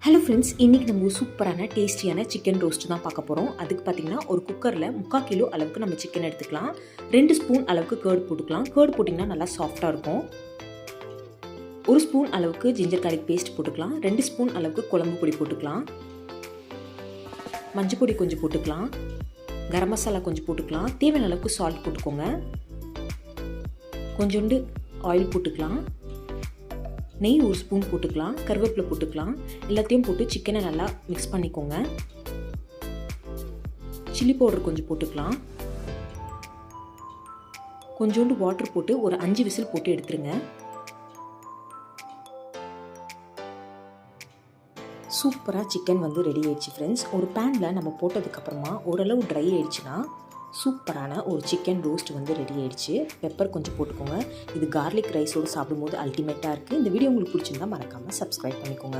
Hello friends, இன்றைக்கி நம்ம ஒரு சூப்பரான டேஸ்டியான சிக்கன் ரோஸ்ட்டு தான் பார்க்க போகிறோம். அதுக்கு பார்த்திங்கன்னா ஒரு குக்கரில் 3/4 கிலோ அளவுக்கு நம்ம சிக்கன் எடுத்துக்கலாம். 2 ஸ்பூன் அளவுக்கு கேர்டு போட்டுக்கலாம். கேர்டு போட்டிங்கன்னா நல்லா சாஃப்டாக இருக்கும். 1 ஸ்பூன் அளவுக்கு ஜிஞ்சர் கார்லிக் பேஸ்ட் போட்டுக்கலாம். 2 ஸ்பூன் அளவுக்கு குழம்பு பொடி போட்டுக்கலாம். மஞ்சள் பொடி கொஞ்சம் போட்டுக்கலாம். கரம் மசாலா கொஞ்சம் போட்டுக்கலாம். தேவையான அளவுக்கு சால்ட் போட்டுக்கோங்க. கொஞ்சோண்டு ஆயில் போட்டுக்கலாம். நெய் 1 ஸ்பூன் போட்டுக்கலாம். கருவேப்பிலை போட்டுக்கலாம். எல்லாத்தையும் போட்டு சிக்கனை நல்லா மிக்ஸ் பண்ணிக்கோங்க. சில்லி பவுடர் கொஞ்சம் போட்டுக்கலாம். கொஞ்சோண்டு வாட்டர் போட்டு ஒரு 5 விசில் போட்டு எடுத்துருங்க. சூப்பராக சிக்கன் வந்து ரெடி ஆயிடுச்சு ஃப்ரெண்ட்ஸ். ஒரு பேனில் நம்ம போட்டதுக்கப்புறமா ஓரளவு ட்ரை ஆயிடுச்சுன்னா சூப்பரான ஒரு சிக்கன் ரோஸ்ட் வந்து ரெடி ஆயிடுச்சு. பெப்பர் கொஞ்சம் போட்டுக்கோங்க. இது கார்லிக் ரைஸோடு சாப்பிடும்போது அல்டிமேட்டாக இருக்குது. இந்த வீடியோ உங்களுக்கு பிடிச்சிருந்தா மறக்காமல் சப்ஸ்கிரைப் பண்ணிக்கோங்க.